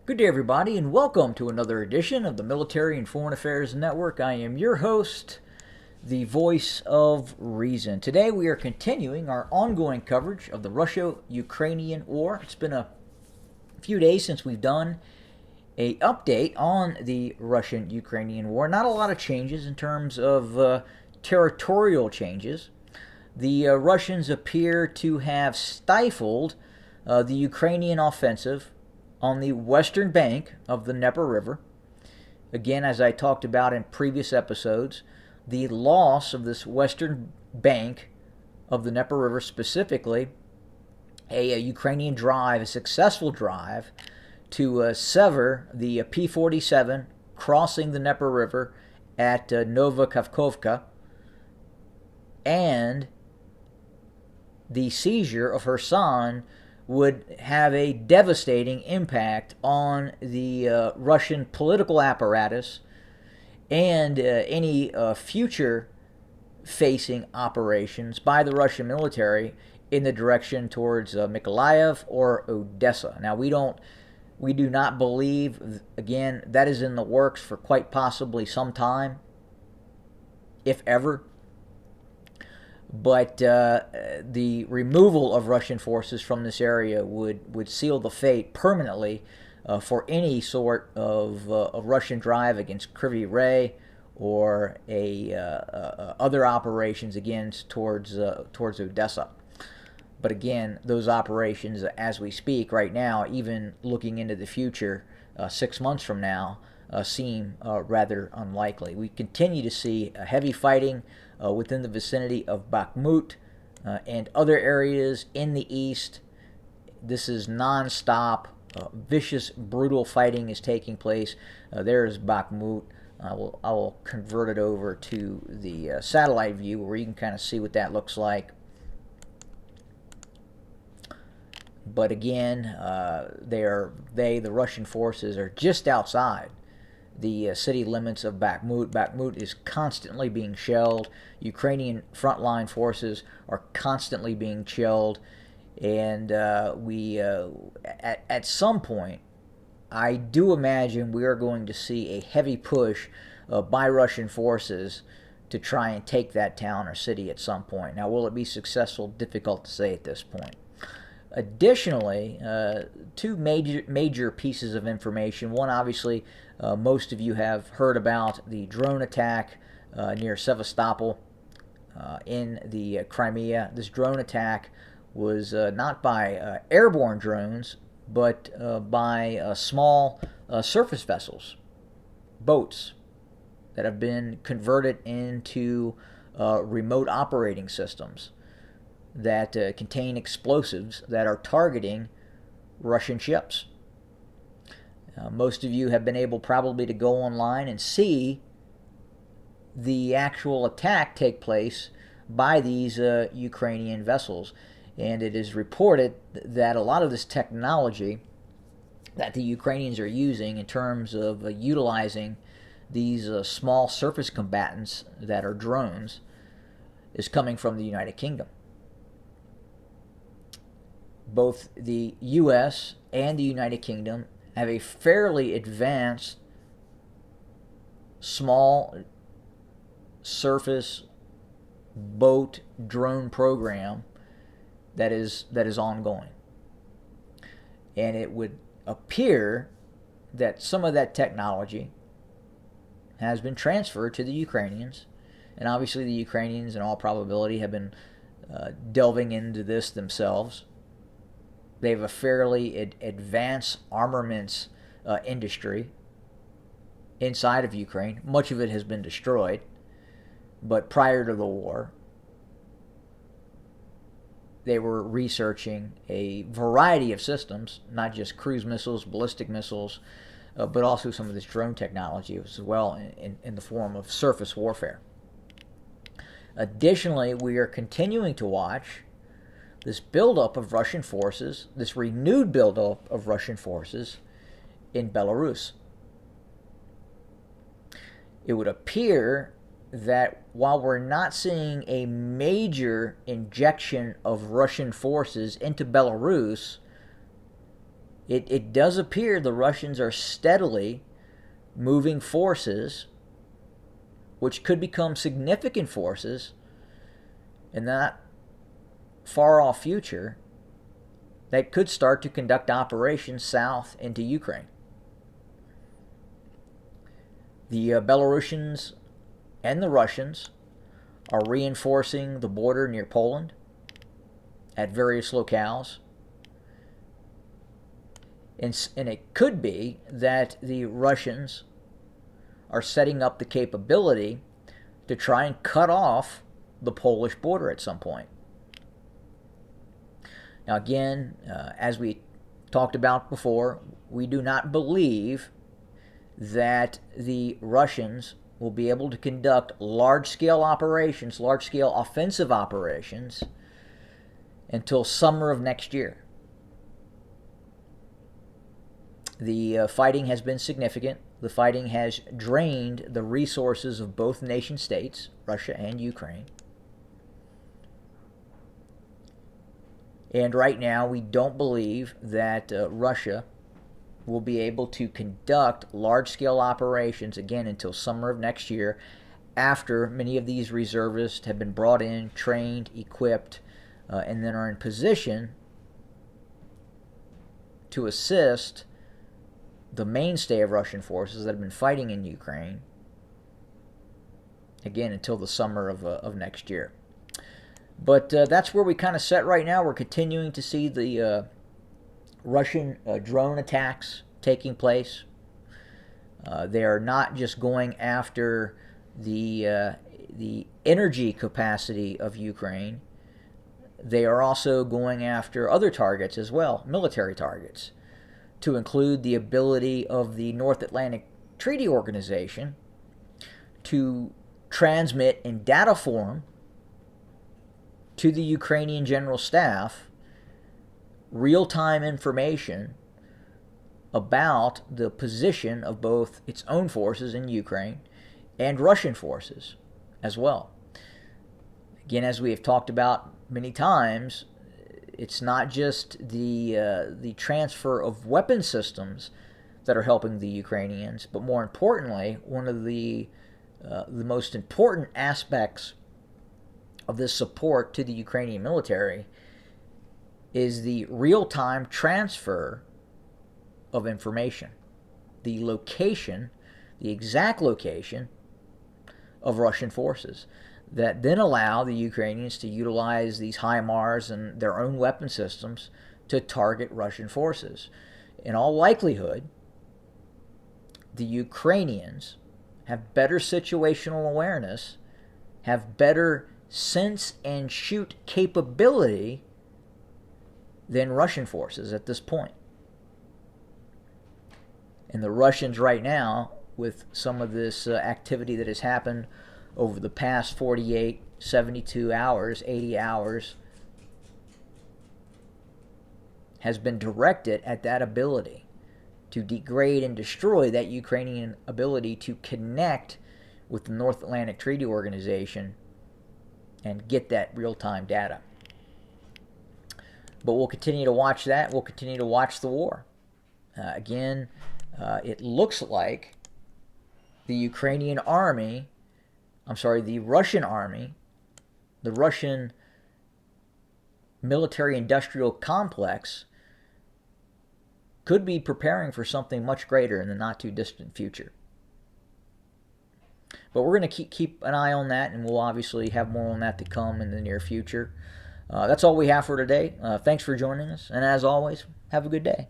Good day, everybody, and welcome to another edition of the Military and Foreign Affairs Network. I am your host, the voice of reason. Today, we are continuing our ongoing coverage of the Russia-Ukrainian War. It's been a few days since we've done a update on the Russian-Ukrainian War. Not a lot of changes in terms of territorial changes. The Russians appear to have stifled the Ukrainian offensive on the western bank of the Dnieper River. Again, as I talked about in previous episodes, the loss of this western bank of the Dnieper River, specifically a Ukrainian drive, a successful drive to sever the P-47 crossing the Dnieper River at Novokhovka, and the seizure of Kherson would have a devastating impact on the Russian political apparatus and any future facing operations by the Russian military in the direction towards Mykolaiv or Odessa. Now, we do not believe, again, that is in the works for quite possibly some time, if ever. But the removal of Russian forces from this area would seal the fate permanently for any sort of Russian drive against Kryvyi Rih or other operations against towards Odessa. But again, those operations, as we speak right now, even looking into the future, 6 months from now, seem rather unlikely. We continue to see heavy fighting within the vicinity of Bakhmut and other areas in the east. This is non-stop, vicious, brutal fighting is taking place. There is Bakhmut. I will convert it over to the satellite view where you can kind of see what that looks like. But again, the Russian forces are just outside the city limits of Bakhmut. Bakhmut is constantly being shelled. Ukrainian frontline forces are constantly being shelled, and at some point, I do imagine we are going to see a heavy push by Russian forces to try and take that town or city at some point. Now, will it be successful? Difficult to say at this point. Additionally, two major pieces of information. One, obviously, most of you have heard about the drone attack near Sevastopol in the Crimea. This drone attack was not by airborne drones, but by small surface vessels, boats that have been converted into remote operating systems that contain explosives that are targeting Russian ships. Most of you have been able probably to go online and see the actual attack take place by these Ukrainian vessels. And it is reported that a lot of this technology that the Ukrainians are using in terms of utilizing these small surface combatants that are drones is coming from the United Kingdom. Both the U.S. and the United Kingdom have a fairly advanced small surface boat drone program that is ongoing. And it would appear that some of that technology has been transferred to the Ukrainians. And obviously the Ukrainians, in all probability, have been delving into this themselves. They have a fairly advanced armaments industry inside of Ukraine. Much of it has been destroyed. But prior to the war, they were researching a variety of systems, not just cruise missiles, ballistic missiles, but also some of this drone technology as well in the form of surface warfare. Additionally, we are continuing to watch this buildup of Russian forces, this renewed buildup of Russian forces in Belarus. It would appear that while we're not seeing a major injection of Russian forces into Belarus, it does appear the Russians are steadily moving forces, which could become significant forces in that far off future, that could start to conduct operations south into Ukraine. The Belarusians and the Russians are reinforcing the border near Poland at various locales. And it could be that the Russians are setting up the capability to try and cut off the Polish border at some point. Now again, as we talked about before, we do not believe that the Russians will be able to conduct large-scale operations, large-scale offensive operations, until summer of next year. The fighting has been significant. The fighting has drained the resources of both nation states, Russia and Ukraine. And right now, we don't believe that Russia will be able to conduct large-scale operations again until summer of next year, after many of these reservists have been brought in, trained, equipped, and then are in position to assist the mainstay of Russian forces that have been fighting in Ukraine, again, until the summer of next year. But that's where we kind of set right now. We're continuing to see the Russian drone attacks taking place. They are not just going after the energy capacity of Ukraine. They are also going after other targets as well, military targets, to include the ability of the North Atlantic Treaty Organization to transmit in data form to the Ukrainian General Staff real-time information about the position of both its own forces in Ukraine and Russian forces as well. Again, as we have talked about many times, it's not just the transfer of weapon systems that are helping the Ukrainians, but more importantly, one of the most important aspects of this support to the Ukrainian military is the real-time transfer of information, the location, the exact location of Russian forces, that then allow the Ukrainians to utilize these HIMARS and their own weapon systems to target Russian forces. In all likelihood, the Ukrainians have better situational awareness, have better sense and shoot capability than Russian forces at this point. And the Russians right now, with some of this activity that has happened over the past 48, 72 hours, 80 hours, has been directed at that ability to degrade and destroy that Ukrainian ability to connect with the North Atlantic Treaty Organization and get that real-time data. But we'll continue to watch that. We'll continue to watch the war. Again, it looks like the Ukrainian army, the Russian army, the Russian military-industrial complex could be preparing for something much greater in the not-too-distant future. But we're going to keep an eye on that, and we'll obviously have more on that to come in the near future. That's all we have for today. Thanks for joining us, and as always, have a good day.